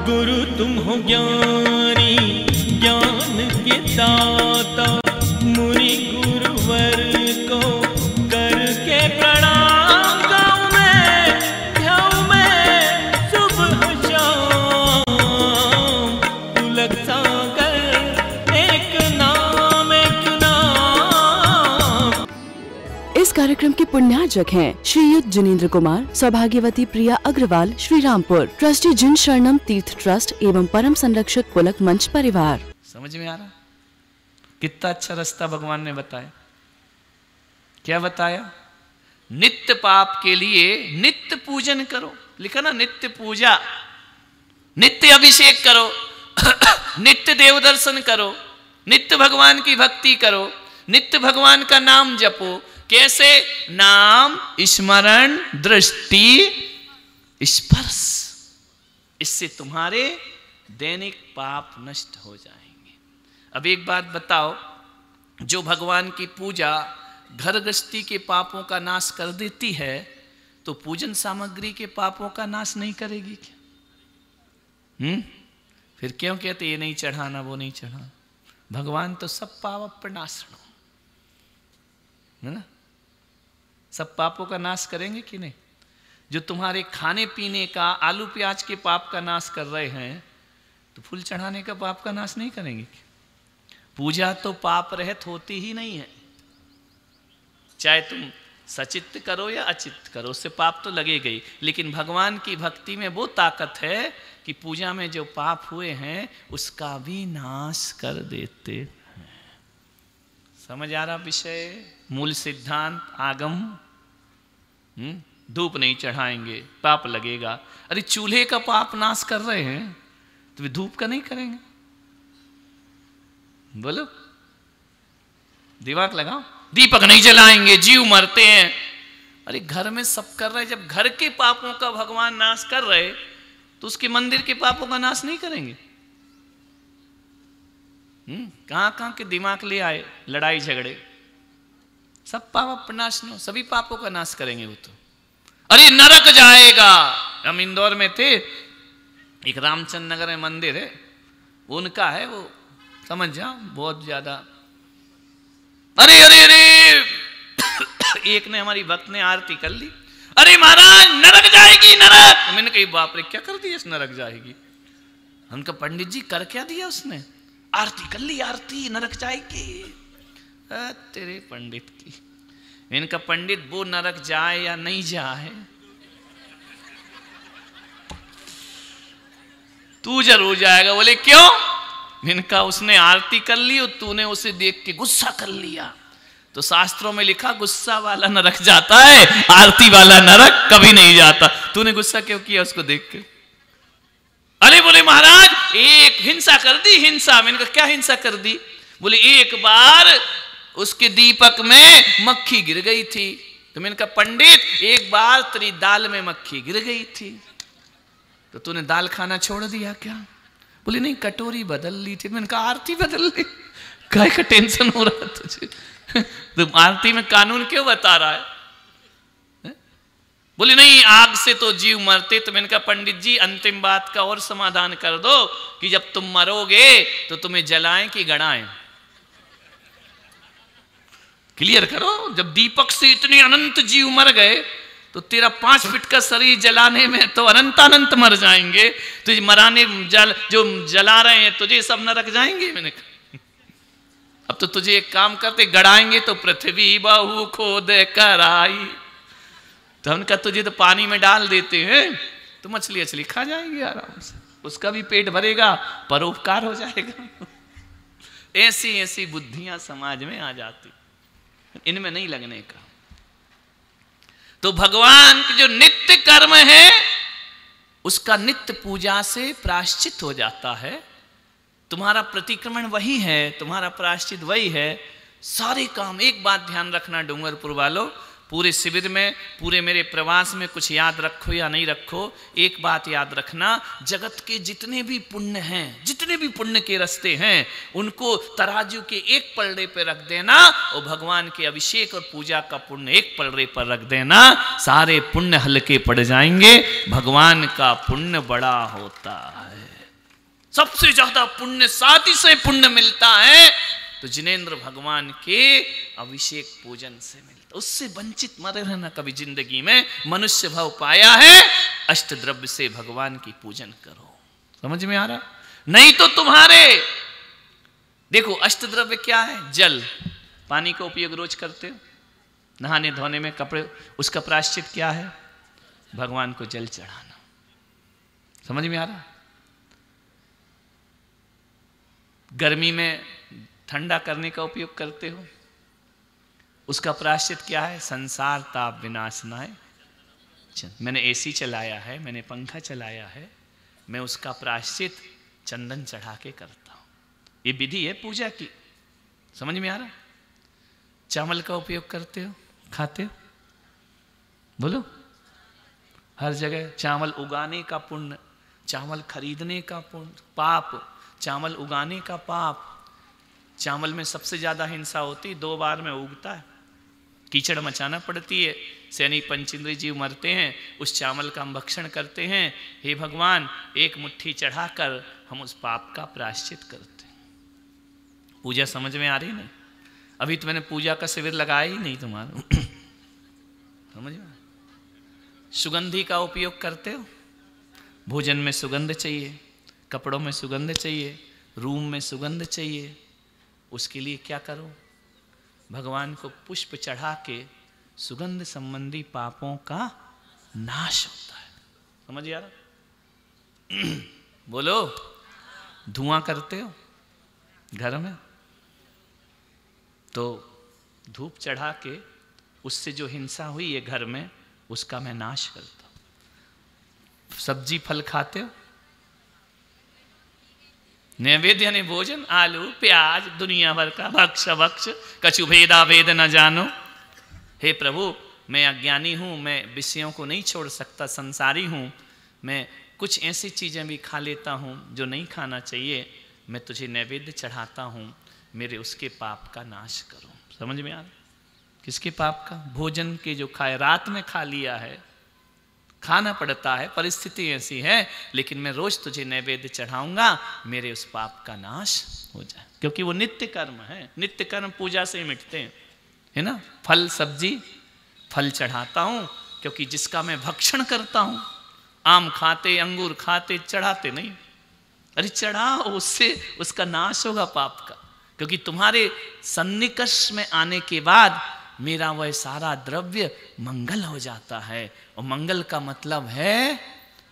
गुरु तुम हो ज्ञानी ज्ञान के दाता, मुनि गुरुवर को करके प्रणाम गाऊं मैं सुबह शाम। तुलक सागर एक नाम एक नाम। इस कार्यक्रम के पुण्यार्जक हैं श्रीयुत जिनेंद्र कुमार, सौभाग्यवती प्रिया अग्रवाल, श्री रामपुर, ट्रस्टी जिन शरणम तीर्थ ट्रस्ट एवं परम संरक्षक पुलक मंच परिवार। समझ में आ रहा? कितना अच्छा रास्ता भगवान ने बताया। क्या बताया? नित्य पाप के लिए नित्य पूजन करो, लिखा ना, नित्य पूजा, नित्य अभिषेक करो, नित्य देव दर्शन करो, नित्य भगवान की भक्ति करो, नित्य भगवान का नाम जपो। कैसे? नाम स्मरण दृष्टि स्पर्श, इससे तुम्हारे दैनिक पाप नष्ट हो जाएंगे। अब एक बात बताओ, जो भगवान की पूजा घर गृहस्थी के पापों का नाश कर देती है, तो पूजन सामग्री के पापों का नाश नहीं करेगी क्या? फिर क्यों कहते ये नहीं चढ़ाना वो नहीं चढ़ाना? भगवान तो सब पाप प्रनाशनो है ना, सब पापों का नाश करेंगे कि नहीं? जो तुम्हारे खाने पीने का, आलू प्याज के पाप का नाश कर रहे हैं, तो फूल चढ़ाने का पाप का नाश नहीं करेंगे क्या? पूजा तो पाप रहित होती ही नहीं है, चाहे तुम सचित्त करो या अचित्त करो, उससे पाप तो लगेगा ही। लेकिन भगवान की भक्ति में वो ताकत है कि पूजा में जो पाप हुए हैं उसका भी नाश कर देते हैं। समझ आ रहा विषय? मूल सिद्धांत आगम। धूप नहीं चढ़ाएंगे, पाप लगेगा। अरे चूल्हे का पाप नाश कर रहे हैं, तो वे धूप का नहीं करेंगे? बोलो, दिमाग लगाओ। दीपक नहीं जलाएंगे, जीव मरते हैं। अरे घर में सब कर रहे, जब घर के पापों का भगवान नाश कर रहे, तो उसके मंदिर के पापों का नाश नहीं करेंगे? कहां के दिमाग ले आए, लड़ाई झगड़े। सब पाप प्रनाशनो, सभी पापों का नाश करेंगे वो तो। अरे नरक जाएगा। हम इंदौर में थे, एक रामचंद्र नगर में मंदिर है, उनका है वो, समझ जाओ, बहुत ज्यादा। अरे अरे अरे एक ने, हमारी भक्त ने आरती कर ली। अरे महाराज नरक जाएगी, नरक। मैंने कही बाप रे क्या कर दिया इस, नरक जाएगी। उनका पंडित जी कर क्या दिया उसने? आरती कर ली, आरती नरक जाएगी। तेरे पंडित की। इनका पंडित वो नरक जाए या नहीं जाए, तू जरूर जाएगा। बोले क्यों? इनका उसने आरती कर ली और तूने उसे देख के गुस्सा कर लिया, तो शास्त्रों में लिखा गुस्सा वाला नरक जाता है, आरती वाला नरक कभी नहीं जाता। तूने गुस्सा क्यों किया उसको देख के? अरे बोले महाराज एक हिंसा कर दी, हिंसा। मैंने कहा क्या हिंसा कर दी? बोले एक बार उसके दीपक में मक्खी गिर गई थी। तो मैंने कहा पंडित एक बार तेरी दाल में मक्खी गिर गई थी, तो तूने दाल खाना छोड़ दिया क्या? बोले नहीं, कटोरी बदल ली थी। मैंने कहा आरती बदल ली, काय का टेंशन हो रहा है तुझे? तो आरती में कानून क्यों बता रहा है? बोले नहीं आग से तो जीव मरते। तो मैंने कहा पंडित जी अंतिम बात का और समाधान कर दो कि जब तुम मरोगे तो तुम्हें जलाएं कि गड़ाएं? क्लियर करो। जब दीपक से इतने अनंत जीव मर गए, तो तेरा 5 फीट का शरीर जलाने में तो अनंत मर जाएंगे। तुझे मराने जो जला रहे हैं तुझे सब नरक जाएंगे। मैंने कहा अब तो तुझे एक काम करते, गड़ाएंगे तो पृथ्वी बहु खोद कर आई। तो हमने कहा तुझे तो पानी में डाल देते हैं, तो मछली खा जाएगी आराम से, उसका भी पेट भरेगा, परोपकार हो जाएगा। ऐसी ऐसी बुद्धियां समाज में आ जाती, इनमें नहीं लगने का। तो भगवान की जो नित्य कर्म है उसका नित्य पूजा से प्रायश्चित हो जाता है। तुम्हारा प्रतिक्रमण वही है, तुम्हारा प्रायश्चित वही है। सारे काम, एक बात ध्यान रखना डूंगरपुर वालों, पूरे शिविर में, पूरे मेरे प्रवास में कुछ याद रखो या नहीं रखो, एक बात याद रखना, जगत के जितने भी पुण्य हैं, जितने भी पुण्य के रास्ते हैं, उनको तराजू के एक पलड़े पर रख देना और भगवान के अभिषेक और पूजा का पुण्य एक पलड़े पर रख देना। सारे पुण्य हल्के पड़ जाएंगे। भगवान का पुण्य बड़ा होता है। सबसे ज्यादा पुण्य साथी से पुण्य मिलता है तो जिनेंद्र भगवान के अभिषेक पूजन से मिलता। उससे वंचित मत रहना कभी जिंदगी में। मनुष्य भाव पाया है, अष्ट द्रव्य से भगवान की पूजन करो। समझ में आ रहा? नहीं तो तुम्हारे देखो अष्ट द्रव्य क्या है? जल, पानी का उपयोग रोज करते हो, नहाने धोने में, कपड़े, उसका प्रायश्चित क्या है? भगवान को जल चढ़ाना। समझ में आ रहा? गर्मी में ठंडा करने का उपयोग करते हो, उसका प्रायश्चित क्या है? संसार ताप विनाशनाय। मैंने एसी चलाया है, मैंने पंखा चलाया है, मैं उसका प्रायश्चित चंदन चढ़ा के करता हूं। ये विधि है पूजा की। समझ में आ रहा? चावल का उपयोग करते हो, खाते हो, बोलो, हर जगह चावल उगाने का पुण्य, चावल खरीदने का पुण्य, पाप, चावल उगाने का पाप। चावल में सबसे ज्यादा हिंसा होती, 2 बार में उगता है, कीचड़ मचाना पड़ती है, सैनिक पंचेंद्रीय जीव मरते हैं, उस चावल का हम भक्षण करते हैं। हे भगवान, एक मुट्ठी चढ़ाकर हम उस पाप का प्रायश्चित करते हैं। पूजा समझ में आ रही नहीं? अभी तो मैंने पूजा का शिविर लगाया ही नहीं तुम्हारा। समझ में? सुगंधी का उपयोग करते हो, भोजन में सुगंध चाहिए, कपड़ों में सुगंध चाहिए, रूम में सुगंध चाहिए। उसके लिए क्या करो? भगवान को पुष्प चढ़ा के सुगंध संबंधी पापों का नाश होता है। समझ आ रहा? बोलो, धुआं करते हो घर में, तो धूप चढ़ा के उससे जो हिंसा हुई है घर में, उसका मैं नाश करता हूं। सब्जी फल खाते हो, नैवेद्य यानी भोजन, आलू प्याज दुनिया भर का भक्ष भक्ष, कछु भेदा भेद न जानो। हे प्रभु, मैं अज्ञानी हूँ, मैं विषयों को नहीं छोड़ सकता, संसारी हूँ, मैं कुछ ऐसी चीज़ें भी खा लेता हूँ जो नहीं खाना चाहिए, मैं तुझे नैवेद्य चढ़ाता हूँ, मेरे उसके पाप का नाश करो। समझ में आ रहा? किसके पाप का? भोजन के जो खाए, रात में खा लिया है, खाना पड़ता है, परिस्थिति ऐसी है, लेकिन मैं रोज तुझे नैवेद्य चढ़ाऊंगा, मेरे उस पाप का नाश हो जाए। क्योंकि वो नित्य कर्म है, नित्य कर्म पूजा से ही मिटते हैं, है ना? फल सब्जी, फल चढ़ाता हूं क्योंकि जिसका मैं भक्षण करता हूं, आम खाते, अंगूर खाते, चढ़ाते नहीं। अरे चढ़ाओ, उससे उसका नाश होगा पाप का। क्योंकि तुम्हारे सन्निकर्ष में आने के बाद मेरा वह सारा द्रव्य मंगल हो जाता है, और मंगल का मतलब है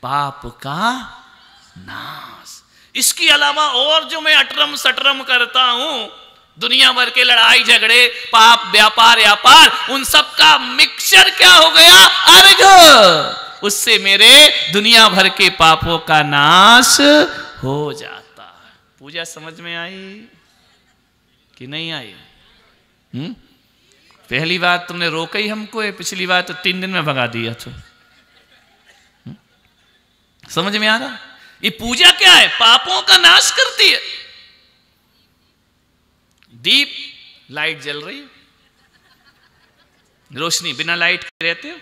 पाप का नाश। इसके अलावा और जो मैं अटरम सटरम करता हूं, दुनिया भर के लड़ाई झगड़े, पाप, व्यापार व्यापार, उन सब का मिक्सचर क्या हो गया? अर्घ। उससे मेरे दुनिया भर के पापों का नाश हो जाता है। पूजा समझ में आई कि नहीं आई? पहली बात तुमने रोका ही हमको है, पिछली बार तो 3 दिन में भगा दिया। तो समझ में आ रहा? ये पूजा क्या है? पापों का नाश करती है। दीप, लाइट जल रही है, रोशनी, बिना लाइट के रहते हो?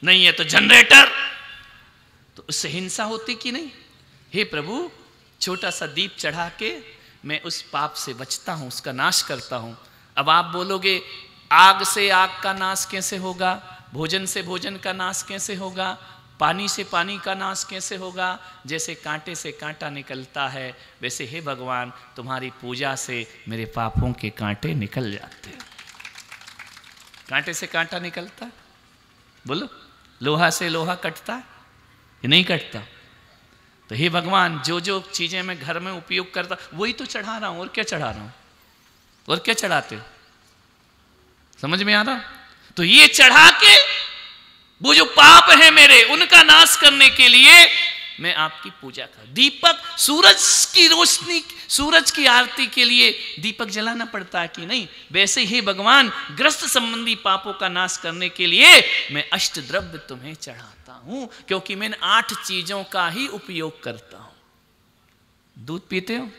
नहीं है तो जनरेटर, तो उससे हिंसा होती कि नहीं? हे प्रभु, छोटा सा दीप चढ़ा के मैं उस पाप से बचता हूं, उसका नाश करता हूं। अब आप बोलोगे आग से आग का नाश कैसे होगा, भोजन से भोजन का नाश कैसे होगा, पानी से पानी का नाश कैसे होगा? जैसे कांटे से कांटा निकलता है, वैसे हे भगवान तुम्हारी पूजा से मेरे पापों के कांटे निकल जाते हैं। कांटे से कांटा निकलता है? बोलो, लोहा से लोहा कटता है? ये नहीं कटता। तो हे भगवान, जो जो चीजें मैं घर में उपयोग करता वही तो चढ़ा रहा हूं, और क्या चढ़ा रहा हूं? और क्या चढ़ाते हो? समझ में आ रहा? तो ये चढ़ा के वो जो पाप है मेरे, उनका नाश करने के लिए मैं आपकी पूजा कर। दीपक, सूरज की रोशनी, सूरज की आरती के लिए दीपक जलाना पड़ता है कि नहीं? वैसे ही भगवान ग्रस्त संबंधी पापों का नाश करने के लिए मैं अष्ट द्रव्य तुम्हें चढ़ाता हूं, क्योंकि मैं 8 चीजों का ही उपयोग करता हूं। दूध पीते हो?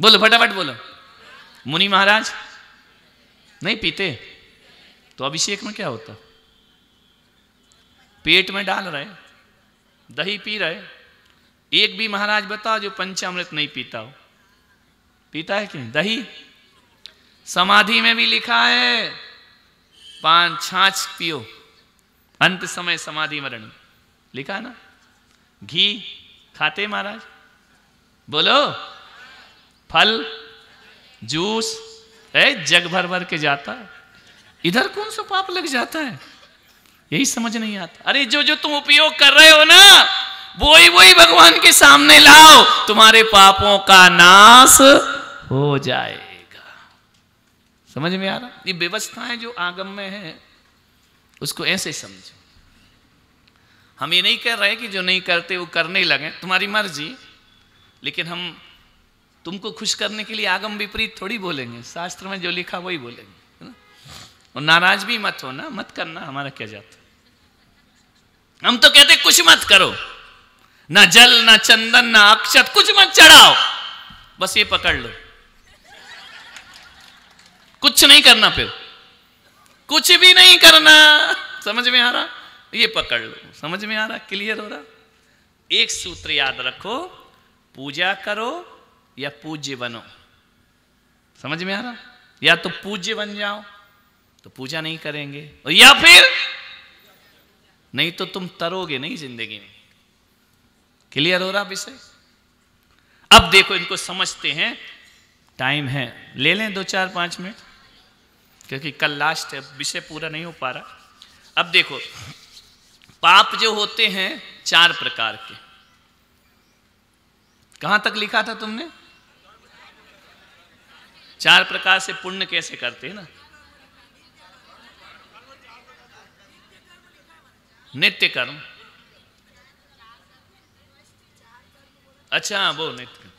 बोलो फटाफट बोलो। मुनि महाराज नहीं पीते? तो अभिषेक में क्या होता? पेट में डाल रहे, दही पी रहे। एक भी महाराज बताओ जो पंचामृत नहीं पीता हो। पीता है क्यों? दही। समाधि में भी लिखा है 5 छाछ पियो, अंत समय समाधि मरण, लिखा है ना। घी खाते महाराज? बोलो। फल, जूस जग भर भर के जाता है। इधर कौन सा पाप लग जाता है? यही समझ नहीं आता। अरे जो जो तुम उपयोग कर रहे हो ना, वही भगवान के सामने लाओ, तुम्हारे पापों का नाश हो जाएगा। समझ में आ रहा? ये व्यवस्थाएं जो आगम में है उसको ऐसे समझो। हम ये नहीं कह रहे कि जो नहीं करते वो करने लगे, तुम्हारी मर्जी, लेकिन हम तुमको खुश करने के लिए आगम विपरीत थोड़ी बोलेंगे। शास्त्र में जो लिखा वही बोलेंगे, है ना? और नाराज भी मत हो ना, मत करना, हमारा क्या जाता। हम तो कहते कुछ मत करो, ना जल ना चंदन ना अक्षत, कुछ मत चढ़ाओ, बस ये पकड़ लो, कुछ नहीं करना, फिर कुछ भी नहीं करना। समझ में आ रहा? ये पकड़ लो। समझ में आ रहा? क्लियर हो रहा? एक सूत्र याद रखो, पूजा करो या पूज्य बनो। समझ में आ रहा? या तो पूज्य बन जाओ तो पूजा नहीं करेंगे, और या फिर नहीं तो तुम तरोगे नहीं जिंदगी में। क्लियर हो रहा विषय? अब देखो इनको समझते हैं। टाइम है, ले लें 2-4-5 मिनट, क्योंकि कल लास्ट है, विषय पूरा नहीं हो पा रहा। अब देखो, पाप जो होते हैं 4 प्रकार के। कहां तक लिखा था तुमने? 4 प्रकार से पुण्य कैसे करते हैं ना। नित्य कर्म, अच्छा वो नित्य कर्म।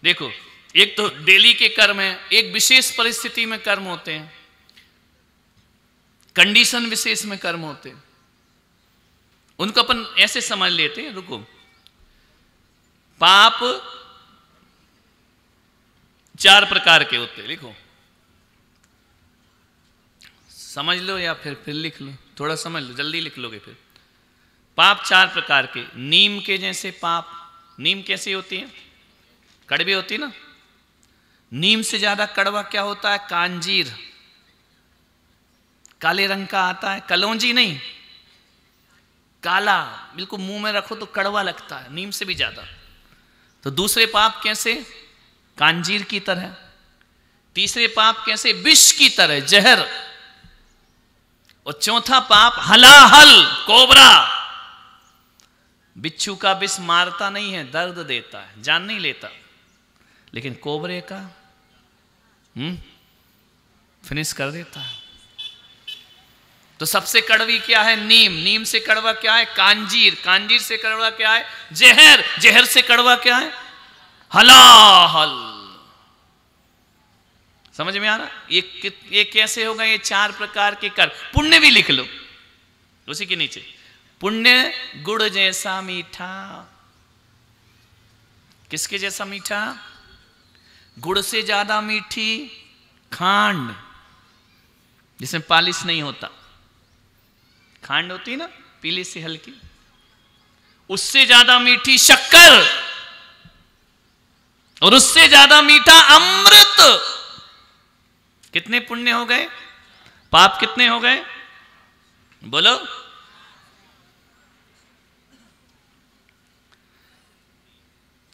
देखो, एक तो डेली के कर्म है, एक विशेष परिस्थिति में कर्म होते हैं, कंडीशन विशेष में कर्म होते हैं। उनको अपन ऐसे समझ लेते हैं। रुको, पाप 4 प्रकार के होते हैं। लिखो, समझ लो या फिर लिख लो, थोड़ा समझ लो, जल्दी लिख लोगे फिर। पाप 4 प्रकार के। नीम के जैसे पाप। नीम कैसी होती है? कड़वी होती है ना। नीम से ज्यादा कड़वा क्या होता है? कांजीर, काले रंग का आता है, कलौंजी नहीं, काला, बिल्कुल मुंह में रखो तो कड़वा लगता है, नीम से भी ज्यादा। तो दूसरे पाप कैसे? कांजीर की तरह। तीसरे पाप कैसे? विष की तरह, जहर। और चौथा पाप हलाहल, कोबरा। बिच्छू का विष मारता नहीं है, दर्द देता है, जान नहीं लेता, लेकिन कोबरे का फिनिश कर देता है। तो सबसे कड़वी क्या है? नीम। नीम से कड़वा क्या है? कांजीर। कांजीर से कड़वा क्या है? जहर। जहर से कड़वा क्या है? हलाहल। समझ में आ रहा? ये कैसे होगा? ये 4 प्रकार के कर्म। पुण्य भी लिख लो उसी के नीचे। पुण्य गुड़ जैसा मीठा। किसके जैसा मीठा? गुड़ से ज्यादा मीठी खांड, जिसमें पालिश नहीं होता। खांड होती है ना, पीली सी हल्की, उससे ज्यादा मीठी शक्कर, और उससे ज्यादा मीठा अमृत। कितने पुण्य हो गए? पाप कितने हो गए? बोलो।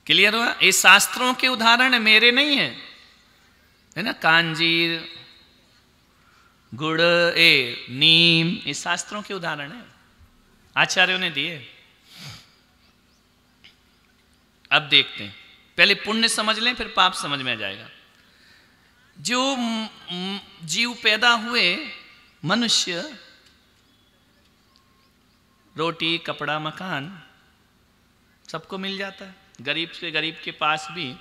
क्लियर हुआ? ये शास्त्रों के उदाहरण है, मेरे नहीं है ना। कांजीर, गुड़, नीम, ये शास्त्रों के उदाहरण है, आचार्यों ने दिए। अब देखते हैं, पहले पुण्य समझ लें फिर पाप समझ में आ जाएगा। जो जीव पैदा हुए मनुष्य, रोटी कपड़ा मकान सबको मिल जाता है। गरीब से गरीब के पास भी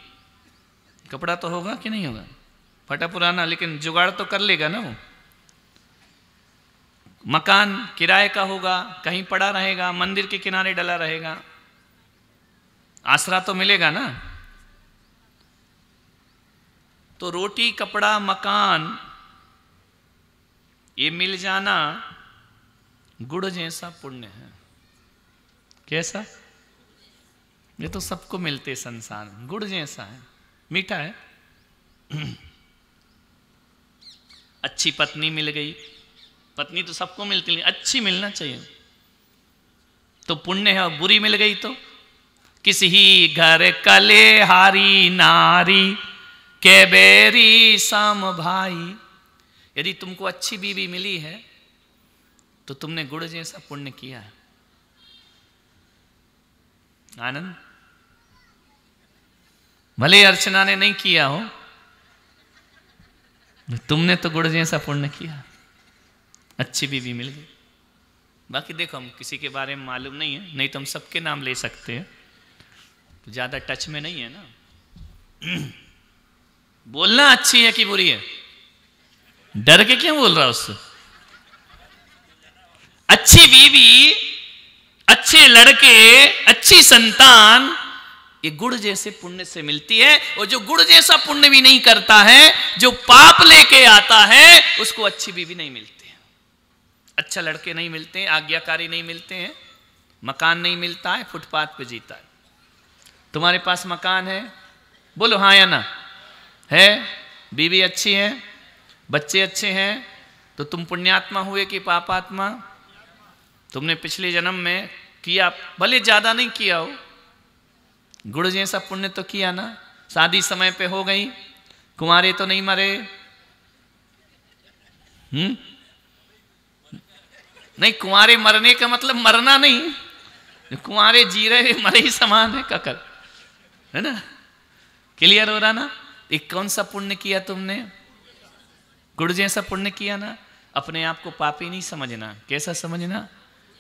कपड़ा तो होगा कि नहीं होगा, फटा पुराना, लेकिन जुगाड़ तो कर लेगा ना वो। मकान किराए का होगा, कहीं पड़ा रहेगा, मंदिर के किनारे डला रहेगा, आसरा तो मिलेगा ना। तो रोटी, कपड़ा, मकान ये मिल जाना गुड़ जैसा पुण्य है। कैसा? ये तो सबको मिलते संसार में, गुड़ जैसा है, मीठा है। अच्छी पत्नी मिल गई, पत्नी तो सबको मिलती है, अच्छी मिलना चाहिए तो पुण्य है। और बुरी मिल गई तो किसी घर कलेहारी नारी के बेरी साम भाई। यदि तुमको अच्छी बीवी मिली है तो तुमने गुड़ जैसा पुण्य किया है। आनंद, भले अर्चना ने नहीं किया हो, तुमने तो गुड़ जैसा पुण्य किया, अच्छी बीवी मिल गई। बाकी देखो, हम किसी के बारे में मालूम नहीं है, नहीं तो हम सबके नाम ले सकते हैं, तो ज्यादा टच में नहीं है ना। बोलना अच्छी है कि बुरी है, डर के क्यों बोल रहा उससे? अच्छी बीवी, अच्छे लड़के, अच्छी संतान, ये गुड़ जैसे पुण्य से मिलती है। और जो गुड़ जैसा पुण्य भी नहीं करता है, जो पाप लेके आता है, उसको अच्छी बीवी नहीं मिलती है, अच्छा लड़के नहीं मिलते हैं, आज्ञाकारी नहीं मिलते हैं, मकान नहीं मिलता है, फुटपाथ पे जीता है। तुम्हारे पास मकान है, बोलो हाँ या ना है, बीवी अच्छी है, बच्चे अच्छे हैं, तो तुम पुण्यात्मा हुए कि पापात्मा? तुमने पिछले जन्म में किया, भले ज्यादा नहीं किया हो, गुड़ जैसा पुण्य तो किया ना। शादी समय पे हो गई, कुंवारे तो नहीं मरे। नहीं, कुंवारे मरने का मतलब मरना नहीं, कुंवारे जी रहे मरे ही समान है, ककर, है ना? क्लियर हो रहा ना? एक कौन सा पुण्य किया तुमने? गुड़ जैसा पुण्य किया ना। अपने आप को पापी नहीं समझना। कैसा समझना?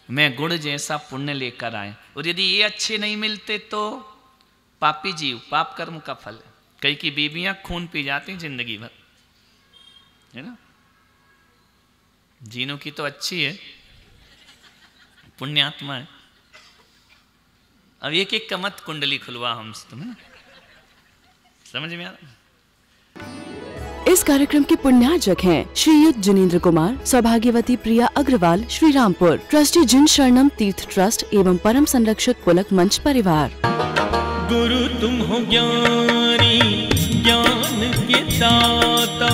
मैं गुड़ जैसा पुण्य लेकर आए, और यदि ये अच्छे नहीं मिलते तो पापी जीव, पाप कर्म का फल। कई की बीबियां खून पी जाती जिंदगी भर, है ना? जीनों की तो अच्छी है, पुण्यात्मा है। अब एक एक का मत कुंडली खुलवा हम तुम्हें, समझ में आ रहा? इस कार्यक्रम के पुण्यार्चक हैं श्रीयुत जिनेंद्र कुमार, सौभाग्यवती प्रिया अग्रवाल, श्री रामपुर, ट्रस्टी जिन शरणम तीर्थ ट्रस्ट एवं परम संरक्षक पुलक मंच परिवार। गुरु तुम हो ज्ञानी, ज्ञान के दाता।